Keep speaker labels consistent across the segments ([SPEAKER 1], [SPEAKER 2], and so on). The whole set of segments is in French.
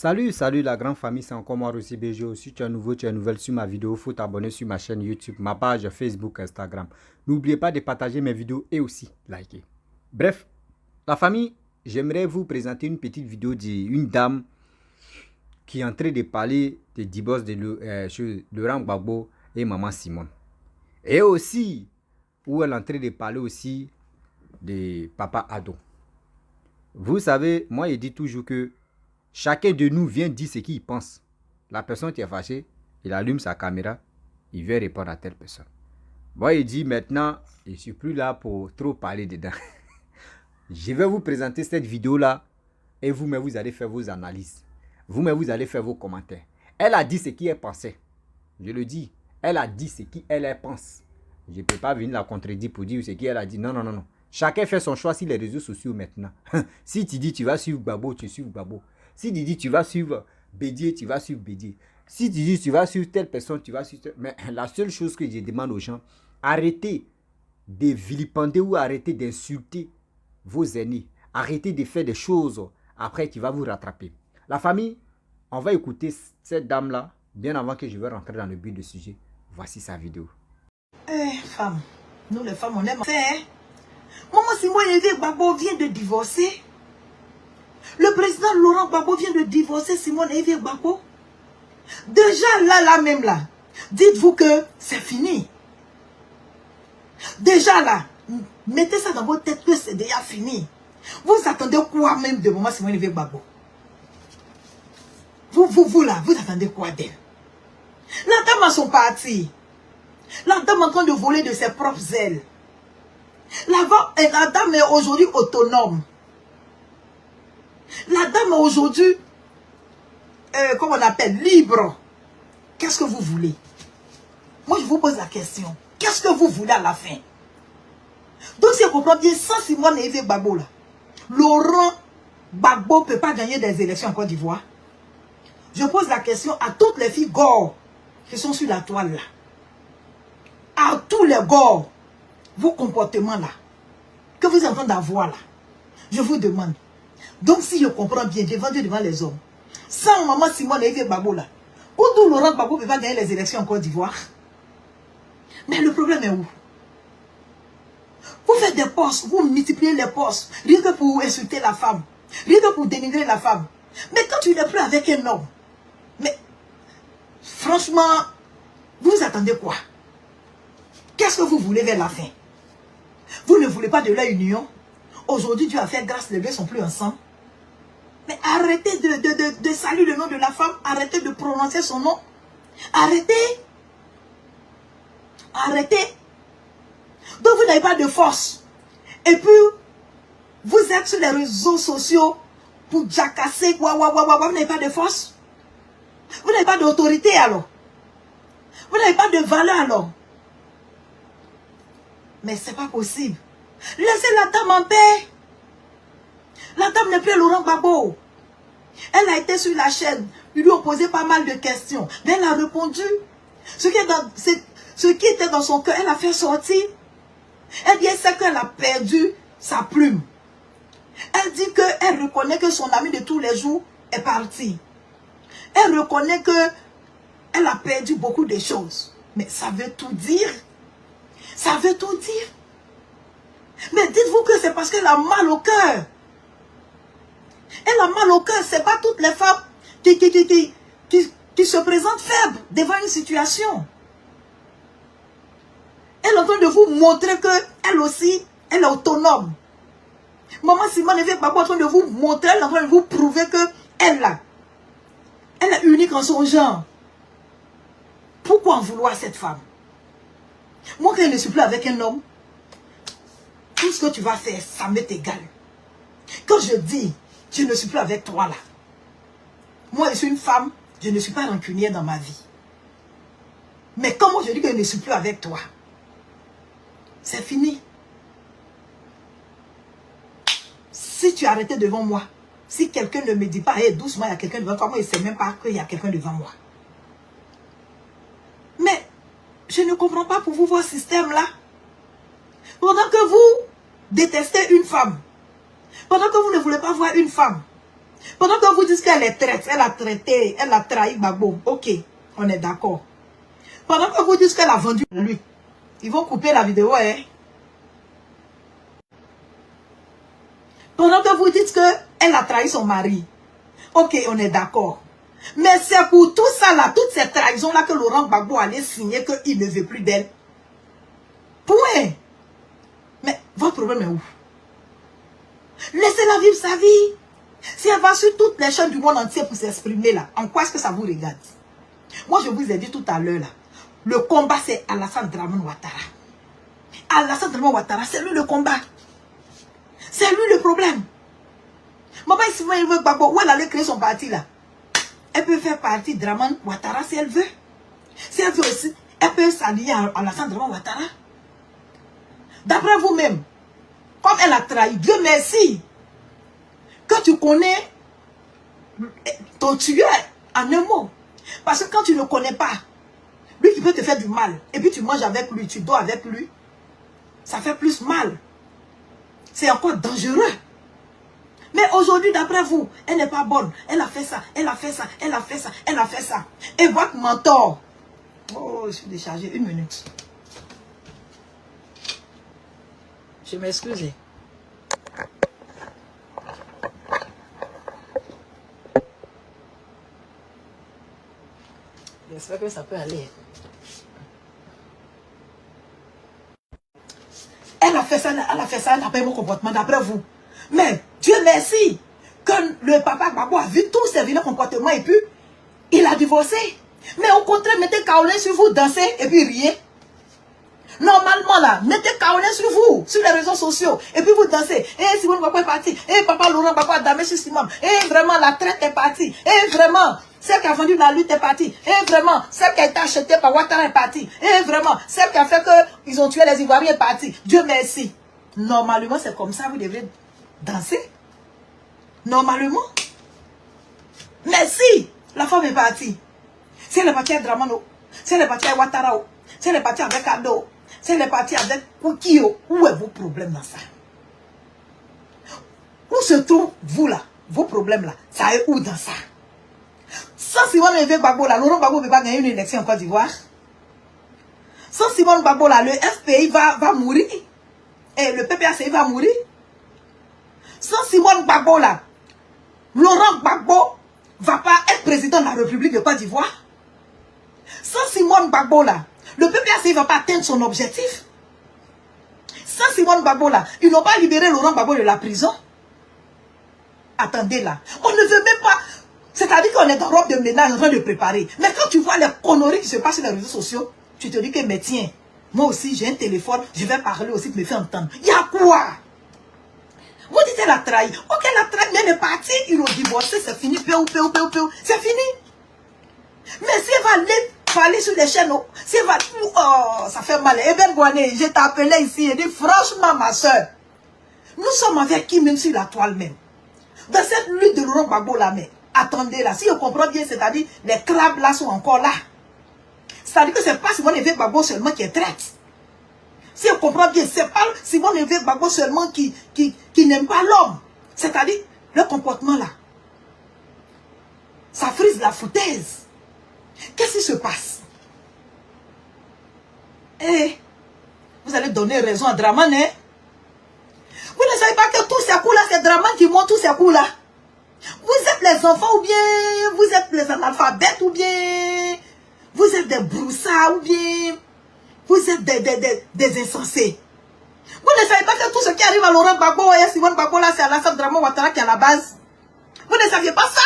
[SPEAKER 1] Salut la grande famille, c'est encore moi Rossi BGO. Si tu es nouveau, tu es nouvelle sur ma vidéo, il faut t'abonner sur ma chaîne YouTube, ma page Facebook, Instagram. N'oubliez pas de partager mes vidéos et aussi liker. Bref, la famille, j'aimerais vous présenter une petite vidéo d'une dame qui est en train de parler des divorces de Laurent Gbagbo et Maman Simone. Et aussi, où elle est en train de parler aussi de Papa Ado. Vous savez, moi je dis toujours que chacun de nous vient dire ce qu'il pense. La personne qui est fâchée, il allume sa caméra, il vient répondre à telle personne. Moi, il dit maintenant, je ne suis plus là pour trop parler dedans. Je vais vous présenter cette vidéo-là et vous-même, vous allez faire vos analyses. Vous-même, vous allez faire vos commentaires. Elle a dit ce qu'elle pensait. Je le dis, elle a dit ce qu'elle pense. Je ne peux pas venir la contredire pour dire ce qu'elle a dit. Non, non, non, non. Chacun fait son choix sur les réseaux sociaux maintenant. Si tu dis tu vas suivre Gbagbo, tu suis Gbagbo. Si tu dis tu vas suivre Bédié, tu vas suivre Bédié. Si tu dis tu vas suivre telle personne, tu vas suivre telle... Mais la seule chose que je demande aux gens, arrêtez de vilipender ou arrêtez d'insulter vos aînés. Arrêtez de faire des choses après qui va vous rattraper. La famille, on va écouter cette dame-là, bien avant que je vais rentrer dans le but du sujet. Voici sa vidéo.
[SPEAKER 2] Femme, nous les femmes, on aime. Maman Simone et Gbagbo vient de divorcer. Le président Laurent Gbagbo vient de divorcer Simone et Gbagbo. Déjà là même là, dites-vous que c'est fini. Déjà là, mettez ça dans votre tête que c'est déjà fini. Vous attendez quoi même de Maman Simone et Gbagbo? Vous là, vous attendez quoi d'elle? La dame a son parti. La dame est en train de voler de ses propres ailes. La dame est aujourd'hui autonome. La dame est aujourd'hui, comment on appelle, libre. Qu'est-ce que vous voulez? Moi, je vous pose la question. Qu'est-ce que vous voulez à la fin? Donc, si on comprend bien, sans Simone et Gbagbo, là, Laurent Gbagbo ne peut pas gagner des élections en Côte d'Ivoire. Je pose la question à toutes les filles gore qui sont sur la toile, là. À tous les gore, vos comportements, là, que vous êtes en train d'avoir, là. Je vous demande. Donc, si je comprends bien, devant les hommes, sans Maman Simone et Gbagbo là, où Laurent Gbagbo ne peut pas gagner les élections en Côte d'Ivoire? Mais le problème est où? Vous faites des postes, vous multipliez les postes, rien que pour insulter la femme, rien que pour dénigrer la femme. Mais quand tu n'es plus avec un homme, mais franchement, vous attendez quoi? Qu'est-ce que vous voulez vers la fin? Vous ne voulez pas de leur union? Aujourd'hui, Dieu a fait grâce, les deux ne sont plus ensemble. Mais arrêtez de saluer le nom de la femme. Arrêtez de prononcer son nom. Arrêtez. Arrêtez. Donc vous n'avez pas de force. Et puis, vous êtes sur les réseaux sociaux pour jacasser. Vous n'avez pas de force. Vous n'avez pas d'autorité alors. Vous n'avez pas de valeur alors. Mais ce n'est pas possible. Laissez la dame en paix. La dame n'est plus Laurent Gbagbo. Elle a été sur la chaîne. Il lui a posé pas mal de questions. Mais elle a répondu. Ce qui était dans son cœur, elle a fait sortir. Elle dit qu'elle a perdu sa plume. Elle dit qu'elle reconnaît que son ami de tous les jours est parti. Elle reconnaît qu'elle a perdu beaucoup de choses. Mais ça veut tout dire. Ça veut tout dire. Mais dites-vous que c'est parce qu'elle a mal au cœur. Elle a mal au cœur. Ce n'est pas toutes les femmes qui se présentent faibles devant une situation. Elle est en train de vous montrer qu'elle aussi, elle est autonome. Maman Simone et Gbagbo est en train de vous montrer, elle est en train de vous prouver qu'elle est unique en son genre. Pourquoi en vouloir à cette femme? Moi, quand je ne suis plus avec un homme, tout ce que tu vas faire, ça m'est égal. Quand je dis, je ne suis plus avec toi là. Moi, je suis une femme, je ne suis pas rancunière dans ma vie. Mais quand moi je dis que je ne suis plus avec toi, c'est fini. Si tu arrêtais devant moi, si quelqu'un ne me dit pas, hey, doucement, il y a quelqu'un devant toi, moi je ne sais même pas qu'il y a quelqu'un devant moi. Mais, je ne comprends pas pour vous votre système là. Pendant que vous détestez une femme, pendant que vous ne voulez pas voir une femme, Pendant que vous dites qu'elle est traite, elle a traité, elle a trahi Gbagbo. Ok, on est d'accord. Pendant que vous dites qu'elle a vendu lui, ils vont couper la vidéo, hein. Pendant que vous dites qu'elle a trahi son mari. Ok, on est d'accord. Mais c'est pour tout ça là, toutes ces trahisons là que Laurent Gbagbo allait signer qu'il ne veut plus d'elle. Point. Mais votre problème est où? Laissez-la vivre sa vie. Si elle va sur toutes les chaînes du monde entier pour s'exprimer là, en quoi est-ce que ça vous regarde? Moi je vous ai dit tout à l'heure là, le combat c'est Alassane Dramane Ouattara. Alassane Dramane Ouattara, c'est lui le combat. C'est lui le problème. Maman, si elle veut Gbagbo, où elle allait créer son parti là? Elle peut faire partie de Dramane Ouattara si elle veut. Si elle veut aussi, elle peut s'allier à Alassane Dramane Ouattara. D'après vous-même, comme elle a trahi, Dieu merci, que tu connais ton tueur en un mot. Parce que quand tu ne le connais pas, lui qui peut te faire du mal, et puis tu manges avec lui, tu dors avec lui, ça fait plus mal. C'est encore dangereux. Mais aujourd'hui, d'après vous, elle n'est pas bonne. Elle a fait ça, elle a fait ça, elle a fait ça, elle a fait ça. Et votre mentor. Oh, je suis déchargée. 1 minute. Je m'excuse. J'espère que ça peut aller. Elle a fait ça, elle n'a pas eu mon comportement d'après vous. Mais Dieu merci que le papa Gbagbo a vu tous ses vilains comportements et puis il a divorcé. Mais au contraire, mettez Kaolin sur vous, dansez et puis riez. Normalement là, mettez Kaolin sur vous, sur les réseaux sociaux, et puis vous dansez. Eh, Simone Gbagbo est parti. Eh, papa Laurent Gbagbo a damé sur Simone. Eh, vraiment, la traite est partie. Eh, vraiment, celle qui a vendu la lutte est partie. Eh, vraiment, celle qui a été achetée par Ouattara est partie. Eh, vraiment, celle qui a fait qu'ils ont tué les Ivoiriens est partie. Dieu merci. Normalement, c'est comme ça, vous devrez danser. Normalement. Mais si la femme est partie, si elle est partie avec Dramano, si elle est partie avec Ouattara, si elle est partie avec Ado, si elle est partie avec Koukio, où est vos problèmes dans ça? Où se trouvent vous là? Vos problèmes là, ça est où dans ça? Sans Simone Gbagbo là, Laurent Gbagbo ne peut pas gagner une élection en Côte d'Ivoire. Sans Simone Gbagbo là, le FPI va mourir. Et le PPACI va mourir. Sans Simone Gbagbo là, Laurent Gbagbo va pas être président de la République de Côte d'Ivoire. Sans Simone Gbagbo là, le PPACI ne va pas atteindre son objectif. Sans Simone Gbagbo là, ils n'ont pas libéré Laurent Gbagbo de la prison. Attendez là, on ne veut même pas. C'est-à-dire qu'on est dans robe de ménage en train de préparer. Mais quand tu vois les conneries qui se passent sur les réseaux sociaux, tu te dis que mais tiens, moi aussi j'ai un téléphone, je vais parler aussi pour me faire entendre. Il y a quoi? Vous dites elle a trahi. Ok, elle a trahi, mais elle est partie, ils ont divorcé, c'est fini, c'est fini. Mais si elle va aller parler sur les chaînes, si elle va... Oh, ça fait mal. Eh bien, Gouané, je t'ai appelé ici et dit, franchement, ma soeur, nous sommes avec qui même sur la toile même? Dans cette lutte de Laurent Gbagbo là, mais attendez là, si on comprend bien, c'est-à-dire, les crabes là sont encore là. C'est-à-dire que c'est pas Simone Gbagbo seulement qui est traite. Si on comprend bien, c'est pas Simone Gbagbo seulement qui n'aime pas l'homme. C'est-à-dire, le comportement là, ça frise la foutaise. Qu'est-ce qui se passe? Eh, vous allez donner raison à Dramane, hein? Vous ne savez pas que tous ces coups là, c'est Dramane qui monte tous ces coups là. Vous êtes les enfants ou bien vous êtes les analphabètes ou bien vous êtes des broussards ou bien vous êtes des insensés. Vous ne savez pas que tout ce qui arrive à Laurent Gbagbo et à Simone Gbagbo là, c'est Alassane Dramane Ouattara qui est à la base. Vous ne saviez pas ça?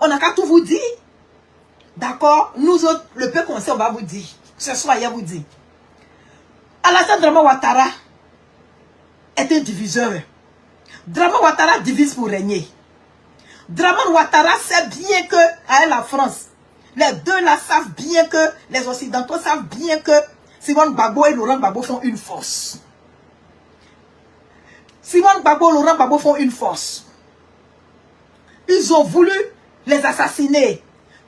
[SPEAKER 2] On n'a qu'à tout vous dire. D'accord? Nous autres, le peu qu'on sait, on va vous dire. Ce soir, il vous dit. Alassane Dramane Ouattara est un diviseur. Dramane Ouattara divise pour régner. Dramane Ouattara sait bien que, à la France, les deux là savent bien que, les Occidentaux savent bien que Simone Gbagbo et Laurent Gbagbo font une force. Simone Gbagbo et Laurent Gbagbo font une force. Ils ont voulu les assassiner.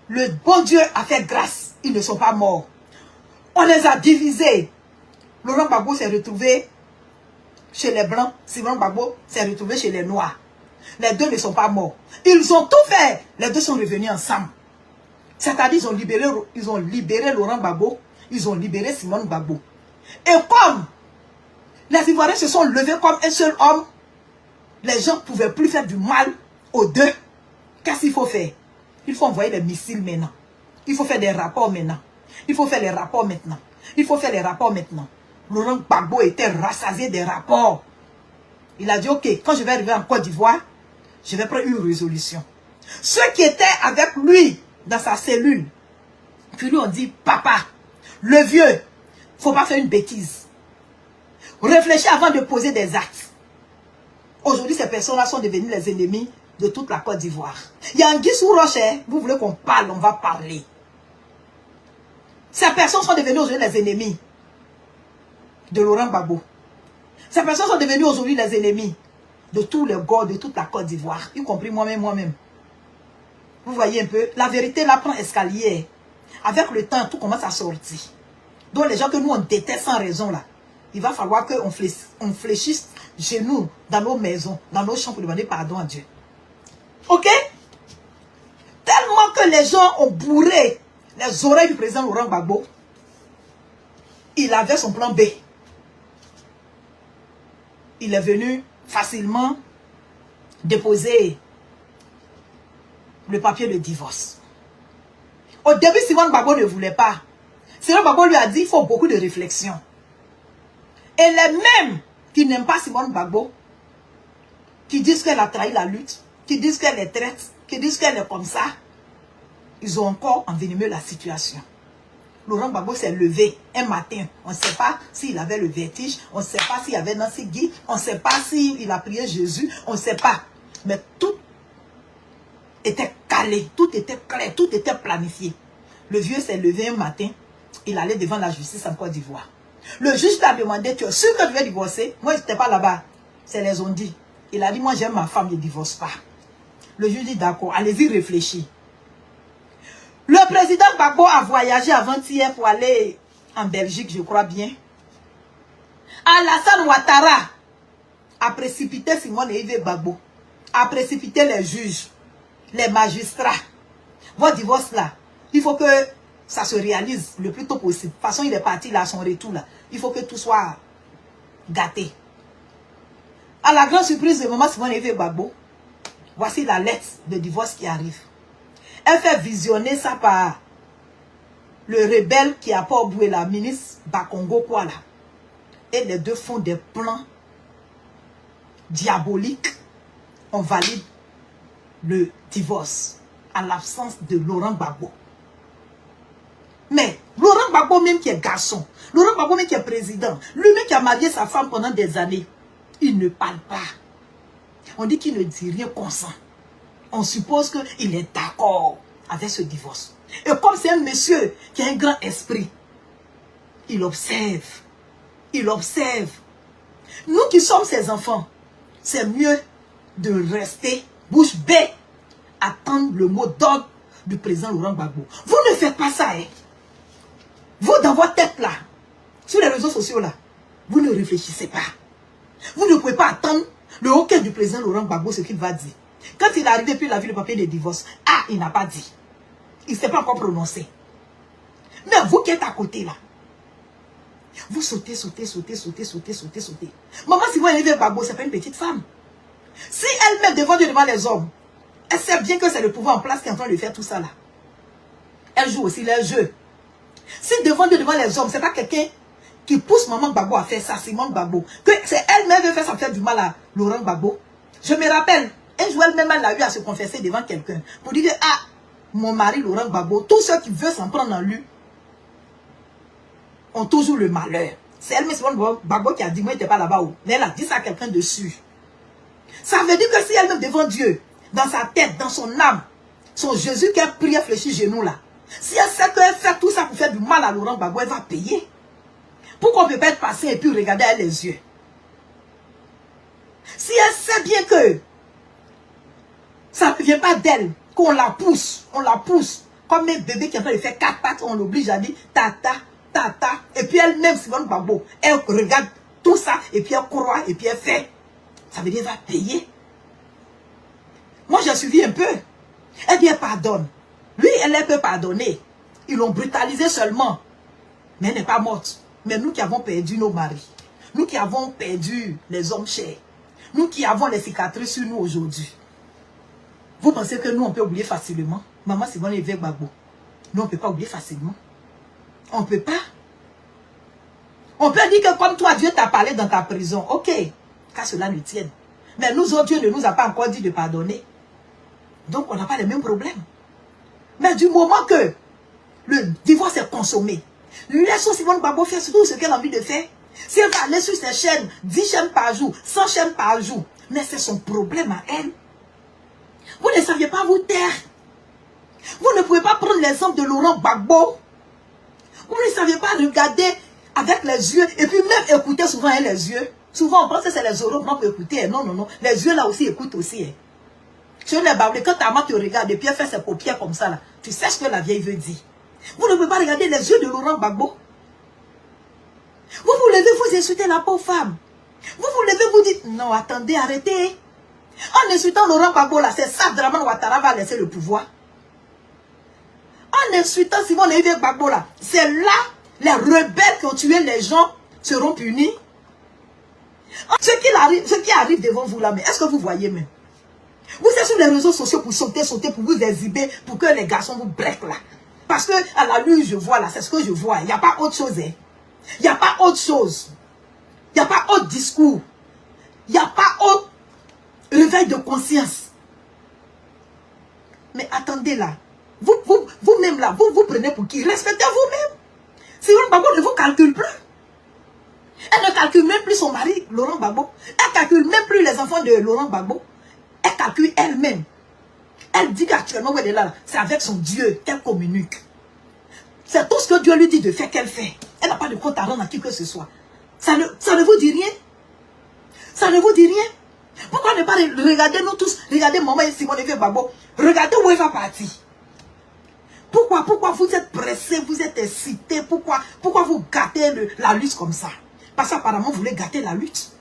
[SPEAKER 2] Le bon Dieu a fait grâce. Ils ne sont pas morts. On les a divisés. Laurent Gbagbo s'est retrouvé chez les Blancs. Simone Gbagbo s'est retrouvé chez les Noirs. Les deux ne sont pas morts. Ils ont tout fait. Les deux sont revenus ensemble. C'est-à-dire ils ont libéré Laurent Gbagbo. Ils ont libéré Simone Gbagbo. Et comme les Ivoiriens se sont levés comme un seul homme, les gens ne pouvaient plus faire du mal aux deux. Qu'est-ce qu'il faut faire? Il faut envoyer des missiles maintenant. Il faut faire des rapports maintenant. Il faut faire les rapports maintenant. Il faut faire les rapports maintenant. Laurent Gbagbo était rassasié des rapports. Il a dit, ok, quand je vais arriver en Côte d'Ivoire, je vais prendre une résolution. Ceux qui étaient avec lui dans sa cellule, puis lui ont dit, papa, le vieux, il ne faut pas faire une bêtise. Réfléchis avant de poser des actes. Aujourd'hui, ces personnes-là sont devenues les ennemis de toute la Côte d'Ivoire. Il y a un Guy sous rocher, vous voulez qu'on parle, on va parler. Ces personnes sont devenues aujourd'hui les ennemis de Laurent Gbagbo. Ces personnes sont devenues aujourd'hui les ennemis de tous les gars de toute la Côte d'Ivoire, y compris moi-même. Vous voyez un peu, la vérité là prend escalier. Avec le temps, tout commence à sortir. Donc les gens que nous on déteste sans raison là, il va falloir qu'on fléchisse genoux dans nos maisons, dans nos champs pour demander pardon à Dieu. Ok? Tellement que les gens ont bourré les oreilles du président Laurent Gbagbo, il avait son plan B. Il est venu facilement déposer le papier de divorce. Au début, Simone Gbagbo ne voulait pas. Simone Gbagbo lui a dit, il faut beaucoup de réflexion. Et les mêmes qui n'aiment pas Simone Gbagbo, qui disent qu'elle a trahi la lutte, qui disent qu'elle est traite, qui disent qu'elle est comme ça, ils ont encore envenimé la situation. Laurent Gbagbo s'est levé un matin. On ne sait pas s'il avait le vertige, on ne sait pas s'il y avait Nancy Guy, on ne sait pas s'il a prié Jésus, on ne sait pas. Mais tout était calé, tout était clair, tout était planifié. Le vieux s'est levé un matin, il allait devant la justice en Côte d'Ivoire. Le juge l'a demandé, tu es sûr que tu veux divorcer? Moi, je n'étais pas là-bas. C'est les ont dit. Il a dit, moi j'aime ma femme, je ne divorce pas. Le juge dit, d'accord, allez-y réfléchir. Le président Gbagbo a voyagé avant-hier pour aller en Belgique, je crois bien. Alassane Ouattara a précipité Simone et Yves Gbagbo, a précipité les juges, les magistrats. Votre divorce là, il faut que ça se réalise le plus tôt possible. De toute façon, il est parti là à son retour là. Il faut que tout soit gâté. À la grande surprise de maman Simone et Yves Gbagbo, voici la lettre de divorce qui arrive. Elle fait visionner ça par le rebelle qui a pas oublié la ministre Bakongo Kuala. Et les deux font des plans diaboliques. On valide le divorce en l'absence de Laurent Gbagbo. Mais Laurent Gbagbo même qui est garçon, Laurent Gbagbo même qui est président, lui-même qui a marié sa femme pendant des années, il ne parle pas. On dit qu'il ne dit rien consent. On suppose qu'il est d'accord avec ce divorce. Et comme c'est un monsieur qui a un grand esprit, il observe. Il observe. Nous qui sommes ses enfants, c'est mieux de rester bouche bée, attendre le mot d'ordre du président Laurent Gbagbo. Vous ne faites pas ça, hein. Vous, dans votre tête là, sur les réseaux sociaux là, vous ne réfléchissez pas. Vous ne pouvez pas attendre le hockey du président Laurent Gbagbo, ce qu'il va dire. Quand il est arrivé, puis il a vu le papier de divorce. Ah, il n'a pas dit. Il ne s'est pas encore prononcé. Mais vous qui êtes à côté là, vous sautez. Maman, si vous arrivez à Gbagbo, c'est pas une petite femme. Si elle met devant Dieu, devant les hommes, elle sait bien que c'est le pouvoir en place qui est en train de faire tout ça là. Elle joue aussi les jeux. Si devant Dieu, devant les hommes, c'est pas quelqu'un qui pousse maman Gbagbo à faire ça, Simone Gbagbo, que c'est elle-même qui veut faire ça, faire du mal à Laurent Gbagbo. Je me rappelle, un jour elle-même, elle a eu à se confesser devant quelqu'un pour dire que, ah, mon mari Laurent Gbagbo, tous ceux qui veulent s'en prendre en lui ont toujours le malheur. C'est elle-même, Simone Gbagbo, qui a dit, moi, je n'étais pas là-bas. Mais elle a dit ça à quelqu'un dessus. Ça veut dire que si elle-même devant Dieu, dans sa tête, dans son âme, son Jésus qui a prié, fléchi genoux là, si elle sait qu'elle fait tout ça pour faire du mal à Laurent Gbagbo, elle va payer. Pourquoi on ne peut pas être passé et puis regarder elle les yeux? Si elle sait bien que ça ne vient pas d'elle, qu'on la pousse, comme un bébé qui est en train de faire 4 pattes, on l'oblige à dire tata, tata, et puis elle-même, Simone Gbagbo, elle regarde tout ça, et puis elle croit, et puis elle fait. Ça veut dire qu'elle va payer. Moi, j'ai suivi un peu. Elle dit, elle pardonne. Lui, elle peut pardonner. Ils l'ont brutalisée seulement. Mais elle n'est pas morte. Mais nous qui avons perdu nos maris, nous qui avons perdu les hommes chers, nous qui avons les cicatrices sur nous aujourd'hui, vous pensez que nous, on peut oublier facilement? Maman Simone et Évêque Gbagbo. Nous, on ne peut pas oublier facilement. On ne peut pas. On peut dire que comme toi, Dieu t'a parlé dans ta prison. Ok, qu'à cela nous tienne. Mais nous autres, Dieu ne nous a pas encore dit de pardonner. Donc, on n'a pas les mêmes problèmes. Mais du moment que le divorce est consommé, laissons Simone Gbagbo faire tout ce qu'elle a envie de faire. Si elle va aller sur ses chaînes, 10 chaînes par jour, 100 chaînes par jour, mais c'est son problème à elle. Vous ne saviez pas vous taire. Vous ne pouvez pas prendre l'exemple de Laurent Gbagbo. Vous ne saviez pas regarder avec les yeux et puis même écouter souvent hein, les yeux. Souvent on pense que c'est les oreilles pour écouter. Hein. Non, non, non. Les yeux là aussi écoutent aussi. Hein. Sur les bablés, quand ta maman te regarde et puis elle fait ses paupières comme ça là, tu sais ce que la vieille veut dire. Vous ne pouvez pas regarder les yeux de Laurent Gbagbo. Vous vous levez, vous insultez la pauvre femme. Vous vous levez, vous dites, non, attendez, arrêtez. En insultant Laurent Gbagbo là, c'est ça, Dramane Ouattara va laisser le pouvoir. En insultant Simone Évêque Gbagbo là, c'est là, les rebelles qui ont tué les gens seront punis. Ce qui arrive devant vous là, mais est-ce que vous voyez même? Vous êtes sur les réseaux sociaux pour sauter, pour vous exhiber, pour que les garçons vous brequent là. Parce que à la lune, je vois là, c'est ce que je vois. Il n'y a pas autre chose. Hein. Il n'y a pas autre chose. Il n'y a pas autre discours. Il n'y a pas autre réveil de conscience. Mais attendez là. Vous-même là, vous prenez pour qui? Respectez vous-même. Simone Gbagbo ne vous calcule plus. Elle ne calcule même plus son mari, Laurent Gbagbo. Elle ne calcule même plus les enfants de Laurent Gbagbo. Elle calcule elle-même. Elle dit qu'actuellement où elle est là, c'est avec son Dieu qu'elle communique. C'est tout ce que Dieu lui dit de faire qu'elle fait. Elle n'a pas de compte à rendre à qui que ce soit. Ça ne vous dit rien. Ça ne vous dit rien. Pourquoi ne pas regarder nous tous, regarder maman et Simone Évêque Gbagbo, regardez où elle va partir. Pourquoi vous êtes pressés, vous êtes excités, pourquoi vous gâtez la lutte comme ça? Parce qu'apparemment vous voulez gâter la lutte.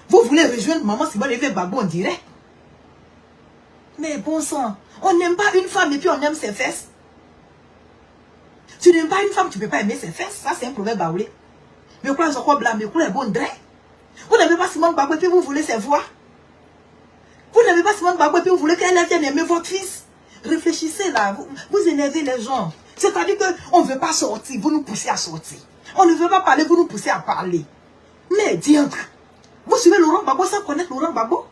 [SPEAKER 2] Vous voulez rejoindre maman Simone Évêque Gbagbo, on dirait. Mais bon sang, on n'aime pas une femme et puis on aime ses fesses. Tu n'aimes pas une femme, tu ne peux pas aimer ses fesses. Ça, c'est un proverbe baoulé. Mais quoi, je crois blâmer, quoi, bon dré. Vous n'aimez pas Simone Gbagbo et puis vous voulez ses voix. Vous n'aimez pas Simone Gbagbo et puis vous voulez qu'elle vienne aimer votre fils. Réfléchissez là, vous énervez les gens. C'est-à-dire qu'on ne veut pas sortir, vous nous poussez à sortir. On ne veut pas parler, vous nous poussez à parler. Mais diantre, vous suivez Laurent Gbagbo sans connaître Laurent Gbagbo?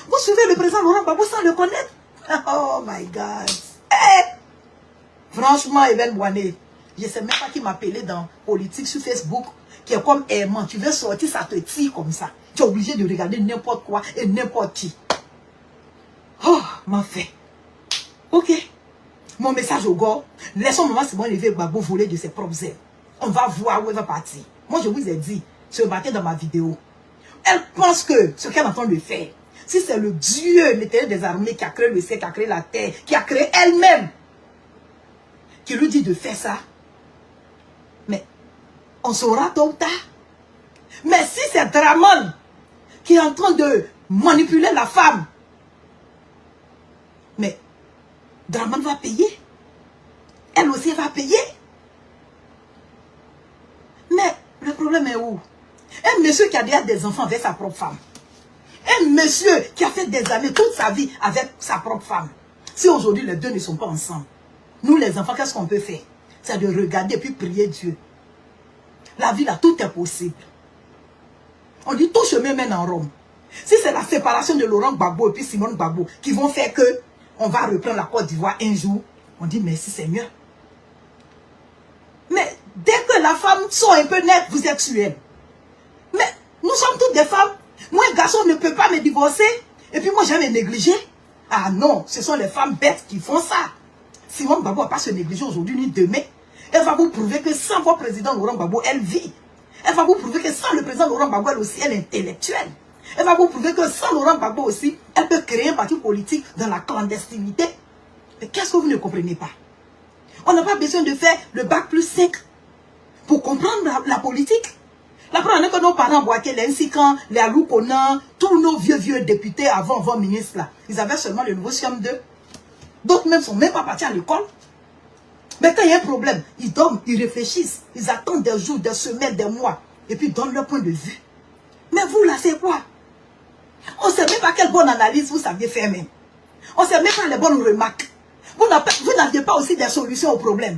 [SPEAKER 2] Vous suivez le président Laurent Gbagbo sans le connaître? Oh my God. Hey! Franchement, Even Boané, je ne sais même pas qui m'appelait dans politique sur Facebook, qui est comme aimant. Tu veux sortir, ça te tire comme ça. Tu es obligé de regarder n'importe quoi et n'importe qui. Oh, m'a fait. Ok. Mon message au gars, laissons maman Simone Évêque Gbagbo voler de ses propres ailes. On va voir où elle va partir. Moi, je vous ai dit, ce matin dans ma vidéo, elle pense que ce qu'elle est en train de faire, si c'est le Dieu, l'Éternel des armées qui a créé le ciel, qui a créé la terre, qui a créé elle-même, qui lui dit de faire ça, mais on saura tôt ou tard. Mais si c'est Dramane qui est en train de manipuler la femme, mais Dramane va payer. Elle aussi va payer. Mais le problème est où? Un monsieur qui a déjà des enfants avec sa propre femme. Un monsieur qui a fait des années, toute sa vie avec sa propre femme. Si aujourd'hui les deux ne sont pas ensemble, nous les enfants, qu'est-ce qu'on peut faire? C'est de regarder et puis prier Dieu. La vie là, tout est possible. On dit tout chemin mène en Rome. Si c'est la séparation de Laurent Gbagbo et puis Simone Gbagbo qui vont faire que on va reprendre la Côte d'Ivoire un jour, on dit merci Seigneur. Mais dès que la femme sort un peu nette, vous êtes sur elle. Mais nous sommes toutes des femmes. Moi, un garçon ne peut pas me divorcer. Et puis moi, je vais me négliger. Ah non, ce sont les femmes bêtes qui font ça. Simone Gbagbo ne va pas se négliger aujourd'hui ni demain. Elle va vous prouver que sans votre président Laurent Gbagbo, elle vit. Elle va vous prouver que sans le président Laurent Gbagbo, elle aussi, elle est intellectuelle. Elle va vous prouver que sans Laurent Gbagbo aussi, elle peut créer un parti politique dans la clandestinité. Mais qu'est-ce que vous ne comprenez pas? On n'a pas besoin de faire le bac+5 pour comprendre la politique. La première année que nos parents boitaient, les Nsikan, les Aloukonan, tous nos vieux députés avant ministres là, ils avaient seulement le nouveau SIAM 2. D'autres même sont même pas partis à l'école. Mais quand il y a un problème, ils dorment, ils réfléchissent, ils attendent des jours, des semaines, des mois, et puis ils donnent leur point de vue. Mais vous là, c'est quoi? On ne sait même pas quelle bonne analyse vous saviez faire même. On ne sait même pas les bonnes remarques. Vous n'aviez pas aussi des solutions aux problèmes.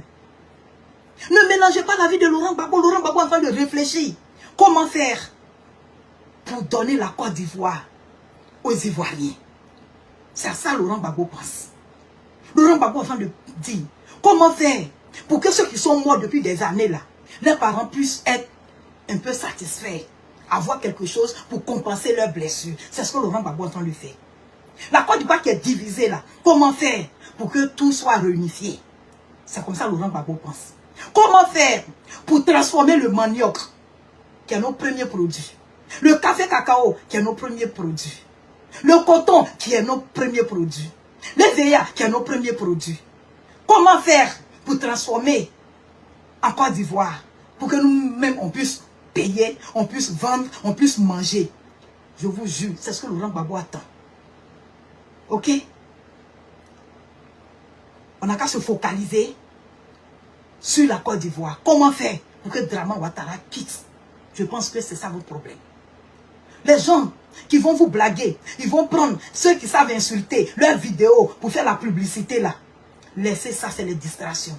[SPEAKER 2] Ne mélangez pas la vie de Laurent Gbagbo. Laurent Gbagbo est en train de réfléchir. Comment faire pour donner la Côte d'Ivoire aux Ivoiriens? C'est à ça que Laurent Gbagbo pense. Laurent Gbagbo est en train de dire comment faire pour que ceux qui sont morts depuis des années là, leurs parents puissent être un peu satisfaits, avoir quelque chose pour compenser leurs blessures. C'est ce que Laurent Gbagbo est en train de faire. La Côte d'Ivoire qui est divisée là, comment faire pour que tout soit réunifié? C'est comme ça que Laurent Gbagbo pense. Comment faire pour transformer le manioc, qui est notre premier produit, le café cacao, qui est notre premier produit, le coton, qui est notre premier produit, les veillas, qui est notre premier produit. Comment faire pour transformer en Côte d'Ivoire, pour que nous-mêmes on puisse payer, on puisse vendre, on puisse manger? Je vous jure, c'est ce que Laurent Gbagbo attend. Ok? On n'a qu'à se focaliser sur la Côte d'Ivoire. Comment faire pour que Draman Ouattara quitte? Je pense que c'est ça votre problème. Les gens qui vont vous blaguer, ils vont prendre ceux qui savent insulter, leurs vidéos pour faire la publicité là. Laissez ça, c'est les distractions.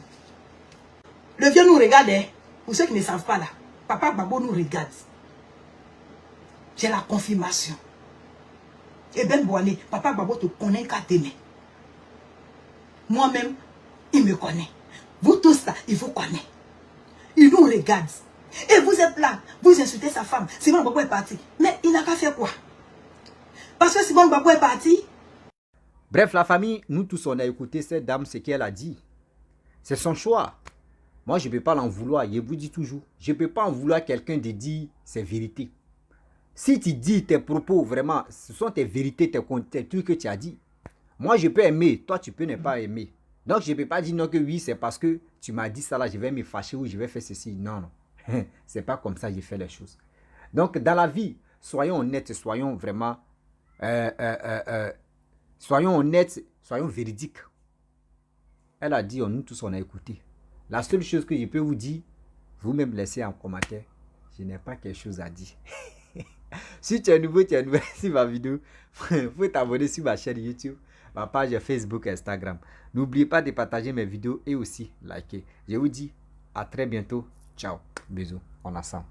[SPEAKER 2] Le vieux nous regarde, hein. Pour ceux qui ne savent pas là, Papa Gbagbo nous regarde. J'ai la confirmation. Et Ben Boané, Papa Gbagbo te connaît qu'à t'aimer. Moi-même, il me connaît. Vous tous là, il vous connaît. Il nous regarde. Et vous êtes là, vous insultez sa femme. Simon Gbagbo est parti. Mais il n'a qu'à faire quoi? Parce que Simon Gbagbo est parti.
[SPEAKER 1] Bref, la famille, nous tous, on a écouté cette dame, ce qu'elle a dit. C'est son choix. Moi, je ne peux pas l'en vouloir. Je vous dis toujours, je ne peux pas en vouloir quelqu'un de dire ses vérités. Si tu dis tes propos, vraiment, ce sont tes vérités, tes trucs que tu as dit. Moi, je peux aimer, toi, tu peux ne pas aimer. Donc, je ne peux pas dire non que oui, c'est parce que tu m'as dit ça là, je vais me fâcher ou je vais faire ceci. Non, non. C'est pas comme ça que je fais les choses. Donc, dans la vie, soyons honnêtes, soyons vraiment... soyons honnêtes, soyons véridiques. Elle a dit, nous tous, on a écouté. La seule chose que je peux vous dire, vous-même laissez en commentaire, je n'ai pas quelque chose à dire. Si tu es nouveau, tu es nouvelle sur ma vidéo, il faut t'abonner sur ma chaîne YouTube, ma page Facebook et Instagram. N'oubliez pas de partager mes vidéos et aussi liker. Je vous dis à très bientôt. Ciao. Bisous. On ensemble.